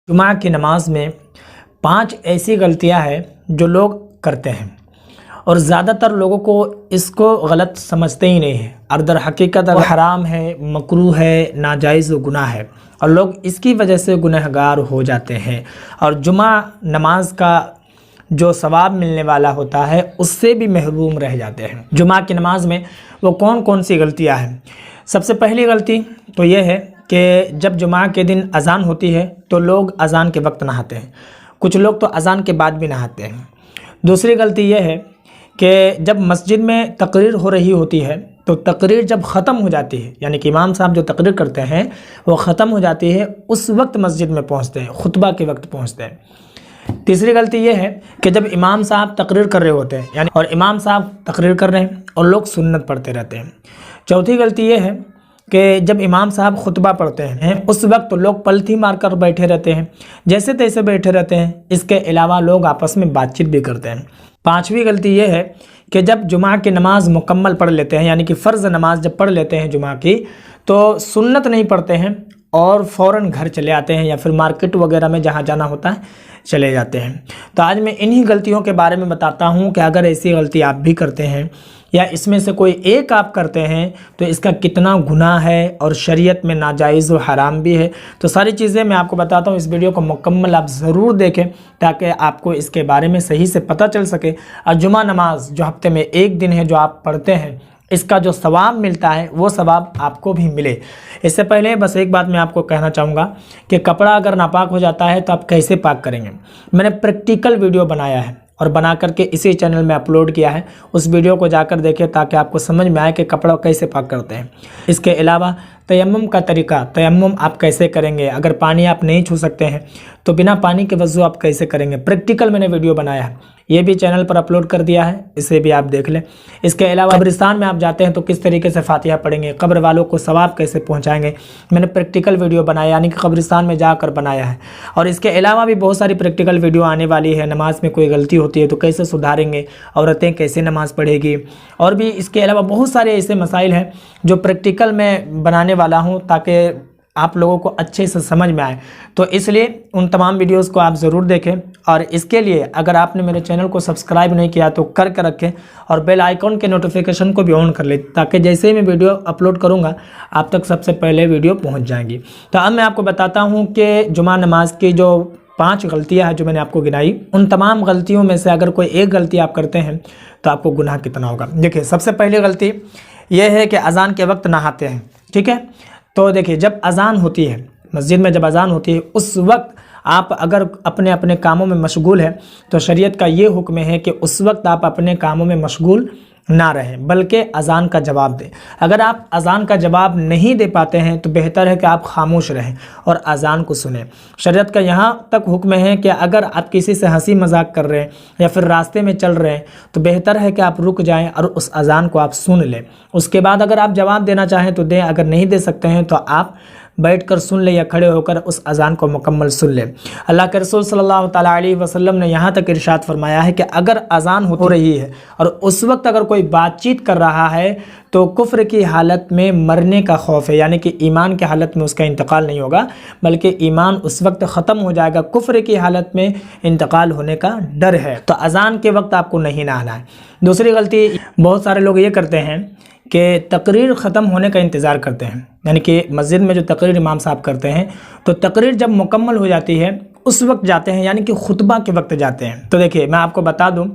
جمعہ کی نماز میں 5 ایسی غلطیاں ہیں جو لوگ کرتے ہیں اور زیادہ تر لوگوں کو اس کو غلط سمجھتے ہی نہیں ہیں، اور در حقیقت وہ حرام ہے، مکروہ ہے، ناجائز و گناہ ہے، اور لوگ اس کی وجہ سے گنہگار ہو جاتے ہیں اور جمعہ نماز کا جو ثواب ملنے والا ہوتا ہے اس سے بھی محروم رہ جاتے ہیں۔ جمعہ کی نماز میں وہ کون کون سی غلطیاں ہیں؟ سب سے پہلی غلطی تو یہ ہے کہ جب جمعہ کے دن اذان ہوتی ہے تو لوگ اذان کے وقت نہاتے ہیں، کچھ لوگ تو اذان کے بعد بھی نہاتے ہیں۔ دوسری غلطی یہ ہے کہ جب مسجد میں تقریر ہو رہی ہوتی ہے تو تقریر جب ختم ہو جاتی ہے، یعنی کہ امام صاحب جو تقریر کرتے ہیں وہ ختم ہو جاتی ہے، اس وقت مسجد میں پہنچتے ہیں، خطبہ کے وقت پہنچتے ہیں۔ تیسری غلطی یہ ہے کہ جب امام صاحب تقریر کر رہے ہوتے ہیں اور امام صاحب تقریر کر رہے ہیں اور لوگ سنت پڑھتے رہتے ہیں۔ چوتھی غلطی یہ ہے کہ جب امام صاحب خطبہ پڑھتے ہیں اس وقت لوگ پلتھی مار کر بیٹھے رہتے ہیں، جیسے تیسے بیٹھے رہتے ہیں، اس کے علاوہ لوگ آپس میں بات چیت بھی کرتے ہیں۔ پانچویں غلطی یہ ہے کہ جب جمعہ کی نماز مکمل پڑھ لیتے ہیں، یعنی کہ فرض نماز جب پڑھ لیتے ہیں جمعہ کی، تو سنت نہیں پڑھتے ہیں اور فوراً گھر چلے آتے ہیں یا پھر مارکیٹ وغیرہ میں جہاں جانا ہوتا ہے چلے جاتے ہیں۔ تو آج میں انہی غلطیوں کے بارے میں بتاتا ہوں کہ اگر ایسی غلطی آپ بھی کرتے ہیں یا اس میں سے کوئی ایک آپ کرتے ہیں تو اس کا کتنا گناہ ہے اور شریعت میں ناجائز و حرام بھی ہے، تو ساری چیزیں میں آپ کو بتاتا ہوں۔ اس ویڈیو کو مکمل آپ ضرور دیکھیں تاکہ آپ کو اس کے بارے میں صحیح سے پتہ چل سکے، اور جمعہ نماز جو ہفتے میں ایک دن ہے جو آپ پڑھتے ہیں، اس کا جو ثواب ملتا ہے وہ ثواب آپ کو بھی ملے۔ اس سے پہلے بس ایک بات میں آپ کو کہنا چاہوں گا کہ کپڑا اگر ناپاک ہو جاتا ہے تو آپ کیسے پاک کریں گے؟ میں نے پریکٹیکل ویڈیو بنایا ہے اور بنا کر کے اسی چینل میں اپلوڈ کیا ہے، اس ویڈیو کو جا کر دیکھیں تاکہ آپ کو سمجھ میں آئے کہ کپڑا کیسے پاک کرتے ہیں۔ اس کے علاوہ تیمم کا طریقہ، تیمم آپ کیسے کریں گے، اگر پانی آپ نہیں چھو سکتے ہیں تو بنا پانی کے وضو آپ کیسے کریں گے، پریکٹیکل میں نے ویڈیو بنایا ہے، یہ بھی چینل پر اپلوڈ کر دیا ہے، اسے بھی آپ دیکھ لیں۔ اس کے علاوہ قبرستان میں آپ جاتے ہیں تو کس طریقے سے فاتحہ پڑھیں گے، قبر والوں کو ثواب کیسے پہنچائیں گے، میں نے پریکٹیکل ویڈیو بنایا، یعنی کہ قبرستان میں جا کر بنایا ہے۔ اور اس کے علاوہ بھی بہت ساری پریکٹیکل ویڈیو آنے والی ہے، نماز میں کوئی غلطی ہوتی ہے تو کیسے سدھاریں گے، عورتیں کیسے نماز پڑھے گی، اور بھی اس کے علاوہ بہت سارے ایسے مسائل ہیں جو پریکٹیکل میں بنانے والا ہوں تاکہ آپ لوگوں کو اچھے سے سمجھ میں آئے۔ تو اس لیے ان تمام ویڈیوز کو آپ ضرور دیکھیں، اور اس کے لیے اگر آپ نے میرے چینل کو سبسکرائب نہیں کیا تو کر کے رکھیں اور بیل آئیکن کے نوٹیفیکیشن کو بھی آن کر لیں تاکہ جیسے ہی میں ویڈیو اپلوڈ کروں گا آپ تک سب سے پہلے ویڈیو پہنچ جائیں گی۔ تو اب میں آپ کو بتاتا ہوں کہ جمعہ نماز کی جو 5 غلطیاں ہیں جو میں نے آپ کو گنائی، ان تمام غلطیوں میں سے اگر کوئی ایک غلطی آپ کرتے ہیں تو آپ کو گناہ کتنا ہوگا۔ دیکھیں، سب سے پہلی غلطی یہ ہے کہ اذان کے وقت نہاتے ہیں، ٹھیک ہے؟ تو دیکھیں، جب اذان ہوتی ہے مسجد میں، جب اذان ہوتی ہے اس وقت آپ اگر اپنے اپنے کاموں میں مشغول ہیں تو شریعت کا یہ حکم ہے کہ اس وقت آپ اپنے کاموں میں مشغول نہ رہیں بلکہ اذان کا جواب دیں۔ اگر آپ اذان کا جواب نہیں دے پاتے ہیں تو بہتر ہے کہ آپ خاموش رہیں اور اذان کو سنیں۔ شریعت کا یہاں تک حکم ہے کہ اگر آپ کسی سے ہنسی مذاق کر رہے ہیں یا پھر راستے میں چل رہے ہیں تو بہتر ہے کہ آپ رک جائیں اور اس اذان کو آپ سن لیں۔ اس کے بعد اگر آپ جواب دینا چاہیں تو دیں، اگر نہیں دے سکتے ہیں تو آپ بیٹھ کر سن لیں یا کھڑے ہو کر اس اذان کو مکمل سن لیں۔ اللہ کے رسول صلی اللہ تعالیٰ علیہ وسلم نے یہاں تک ارشاد فرمایا ہے کہ اگر اذان ہو رہی ہے اور اس وقت اگر کوئی بات چیت کر رہا ہے تو کفر کی حالت میں مرنے کا خوف ہے، یعنی کہ ایمان کی حالت میں اس کا انتقال نہیں ہوگا بلکہ ایمان اس وقت ختم ہو جائے گا، کفر کی حالت میں انتقال ہونے کا ڈر ہے۔ تو اذان کے وقت آپ کو نہیں نہانا ہے۔ دوسری غلطی بہت سارے لوگ یہ کرتے ہیں کہ تقریر ختم ہونے کا انتظار کرتے ہیں، یعنی کہ مسجد میں جو تقریر امام صاحب کرتے ہیں تو تقریر جب مکمل ہو جاتی ہے اس وقت جاتے ہیں، یعنی کہ خطبہ کے وقت جاتے ہیں۔ تو دیکھیے، میں آپ کو بتا دوں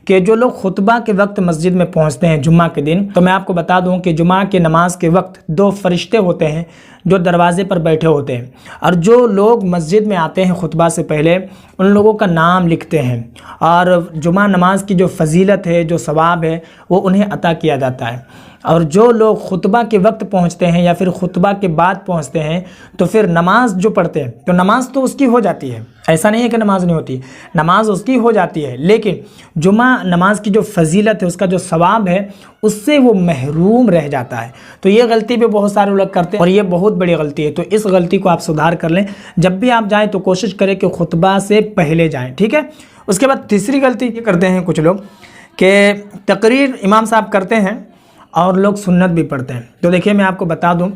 کہ جو لوگ خطبہ کے وقت مسجد میں پہنچتے ہیں جمعہ کے دن، تو میں آپ کو بتا دوں کہ جمعہ کی نماز کے وقت 2 فرشتے ہوتے ہیں جو دروازے پر بیٹھے ہوتے ہیں، اور جو لوگ مسجد میں آتے ہیں خطبہ سے پہلے ان لوگوں کا نام لکھتے ہیں، اور جمعہ نماز کی جو فضیلت ہے، جو ثواب ہے، وہ انہیں عطا کیا جاتا ہے۔ اور جو لوگ خطبہ کے وقت پہنچتے ہیں یا پھر خطبہ کے بعد پہنچتے ہیں تو پھر نماز جو پڑھتے ہیں تو نماز تو اس کی ہو جاتی ہے، ایسا نہیں ہے کہ نماز نہیں ہوتی، نماز اس کی ہو جاتی ہے، لیکن جمعہ نماز کی جو فضیلت ہے، اس کا جو ثواب ہے، اس سے وہ محروم رہ جاتا ہے۔ تو یہ غلطی بھی بہت سارے لوگ کرتے ہیں اور یہ بہت بڑی غلطی ہے، تو اس غلطی کو آپ سدھار کر لیں۔ جب بھی آپ جائیں تو کوشش کریں کہ خطبہ سے پہلے جائیں، ٹھیک ہے؟ اس کے بعد تیسری غلطی یہ کرتے ہیں کچھ لوگ کہ تقریر امام صاحب کرتے ہیں اور لوگ سنت بھی پڑھتے ہیں۔ تو دیکھیے، میں آپ کو بتا دوں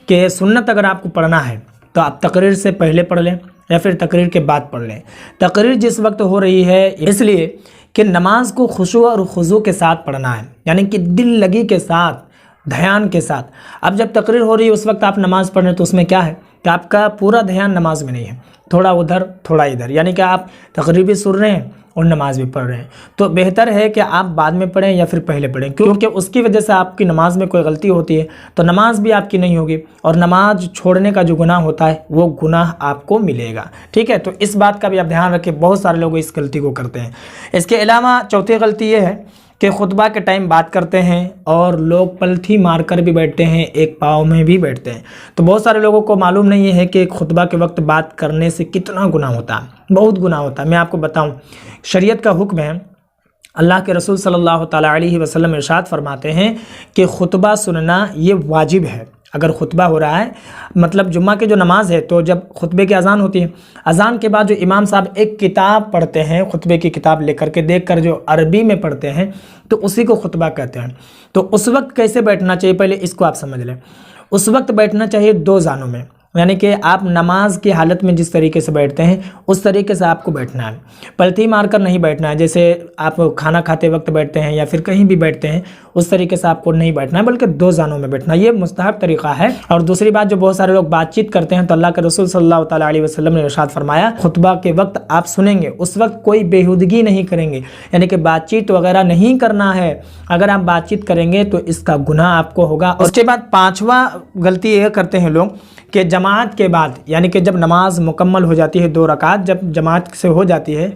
کہ سنت اگر آپ کو پڑھنا ہے تو آپ تقریر سے پہلے پڑھ لیں، یا پھر تقریر کے بعد پڑھ لیں۔ تقریر جس وقت ہو رہی ہے اس لیے کہ نماز کو خشوع اور خضوع کے ساتھ پڑھنا ہے، یعنی کہ دل لگی کے ساتھ، دھیان کے ساتھ۔ اب جب تقریر ہو رہی ہے اس وقت آپ نماز پڑھ رہے ہیں تو اس میں کیا ہے کہ آپ کا پورا دھیان نماز میں نہیں ہے، تھوڑا ادھر تھوڑا ادھر، یعنی کہ آپ تقریر بھی سن رہے ہیں اور نماز بھی پڑھ رہے ہیں۔ تو بہتر ہے کہ آپ بعد میں پڑھیں یا پھر پہلے پڑھیں، کیونکہ اس کی وجہ سے آپ کی نماز میں کوئی غلطی ہوتی ہے تو نماز بھی آپ کی نہیں ہوگی، اور نماز چھوڑنے کا جو گناہ ہوتا ہے وہ گناہ آپ کو ملے گا، ٹھیک ہے۔ تو اس بات کا بھی آپ دھیان رکھیں، بہت سارے لوگ اس غلطی کو کرتے ہیں۔ اس کے علاوہ چوتھی غلطی یہ ہے کہ خطبہ کے ٹائم بات کرتے ہیں اور لوگ پلتھی مار کر بھی بیٹھتے ہیں، ایک پاؤں میں بھی بیٹھتے ہیں۔ تو بہت سارے لوگوں کو معلوم نہیں ہے کہ خطبہ کے وقت بات کرنے سے کتنا گناہ ہوتا ہے، بہت گناہ ہوتا ہے۔ میں آپ کو بتاؤں، شریعت کا حکم ہے، اللہ کے رسول صلی اللہ تعالیٰ علیہ وسلم ارشاد فرماتے ہیں کہ خطبہ سننا یہ واجب ہے۔ اگر خطبہ ہو رہا ہے، مطلب جمعہ کی جو نماز ہے، تو جب خطبے کی اذان ہوتی ہے، اذان کے بعد جو امام صاحب ایک کتاب پڑھتے ہیں، خطبے کی کتاب لے کر کے دیکھ کر جو عربی میں پڑھتے ہیں، تو اسی کو خطبہ کہتے ہیں۔ تو اس وقت کیسے بیٹھنا چاہیے، پہلے اس کو آپ سمجھ لیں۔ اس وقت بیٹھنا چاہیے دو زانوں میں، یعنی کہ آپ نماز کی حالت میں جس طریقے سے بیٹھتے ہیں اس طریقے سے آپ کو بیٹھنا ہے، پلتھی مار کر نہیں بیٹھنا ہے۔ جیسے آپ کھانا کھاتے وقت بیٹھتے ہیں یا پھر کہیں بھی بیٹھتے ہیں اس طریقے سے آپ کو نہیں بیٹھنا ہے، بلکہ دو زانوں میں بیٹھنا، یہ مستحب طریقہ ہے۔ اور دوسری بات، جو بہت سارے لوگ بات چیت کرتے ہیں، تو اللہ کے رسول صلی اللہ تعالیٰ علیہ وسلم نے ارشاد فرمایا خطبہ کے وقت آپ سنیں گے اس وقت کوئی بےہودگی نہیں کریں گے، یعنی کہ بات چیت وغیرہ نہیں کرنا ہے۔ اگر آپ بات چیت کریں گے تو اس کا گناہ آپ کو ہوگا۔ اس کے بعد پانچواں غلطی یہ کرتے ہیں لوگ کہ جماعت کے بعد، یعنی کہ جب نماز مکمل ہو جاتی ہے 2 رکعت جب جماعت سے ہو جاتی ہے،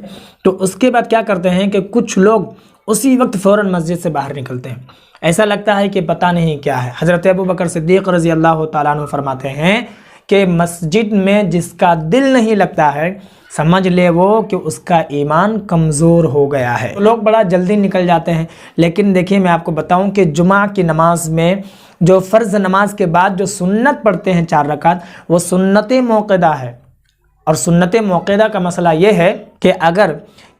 تو اس کے بعد کیا کرتے ہیں کہ کچھ لوگ اسی وقت فوراً مسجد سے باہر نکلتے ہیں۔ ایسا لگتا ہے کہ پتہ نہیں کیا ہے۔ حضرت ابوبکر صدیق رضی اللہ تعالیٰ عنہ فرماتے ہیں کہ مسجد میں جس کا دل نہیں لگتا ہے سمجھ لے وہ کہ اس کا ایمان کمزور ہو گیا ہے۔ لوگ بڑا جلدی نکل جاتے ہیں، لیکن دیکھیے میں آپ کو بتاؤں کہ جمعہ کی نماز میں جو فرض نماز کے بعد جو سنت پڑھتے ہیں 4 رکعت، وہ سنت موقدہ ہے۔ اور سنت موقدہ کا مسئلہ یہ ہے کہ اگر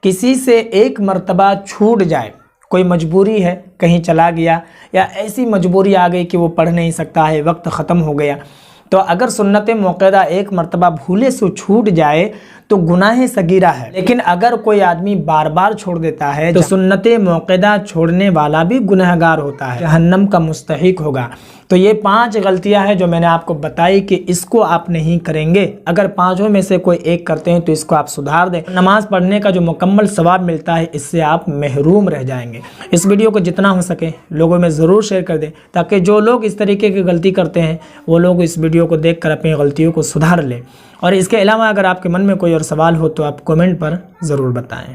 کسی سے ایک مرتبہ چھوٹ جائے، کوئی مجبوری ہے، کہیں چلا گیا یا ایسی مجبوری آ گئی کہ وہ پڑھ نہیں سکتا ہے، وقت ختم ہو گیا، تو اگر سنت موقدہ ایک مرتبہ بھولے سے چھوٹ جائے تو گناہ صغیرہ ہے۔ لیکن اگر کوئی آدمی بار بار چھوڑ دیتا ہے تو سنت موقدہ چھوڑنے والا بھی گنہگار ہوتا ہے، جہنم کا مستحق ہوگا۔ تو یہ 5 غلطیاں ہیں جو میں نے آپ کو بتائی کہ اس کو آپ نہیں کریں گے۔ اگر 5 میں سے کوئی ایک کرتے ہیں تو اس کو آپ سدھار دیں، نماز پڑھنے کا جو مکمل ثواب ملتا ہے اس سے آپ محروم رہ جائیں گے۔ اس ویڈیو کو جتنا ہو سکے لوگوں میں ضرور شیئر کر دیں، تاکہ جو لوگ اس طریقے کی غلطی کرتے ہیں وہ لوگ اس ویڈیو کو دیکھ کر اپنی غلطیوں کو سدھار لیں۔ اور اس کے علاوہ اگر آپ کے من میں کوئی اور سوال ہو تو آپ کومنٹ پر ضرور بتائیں۔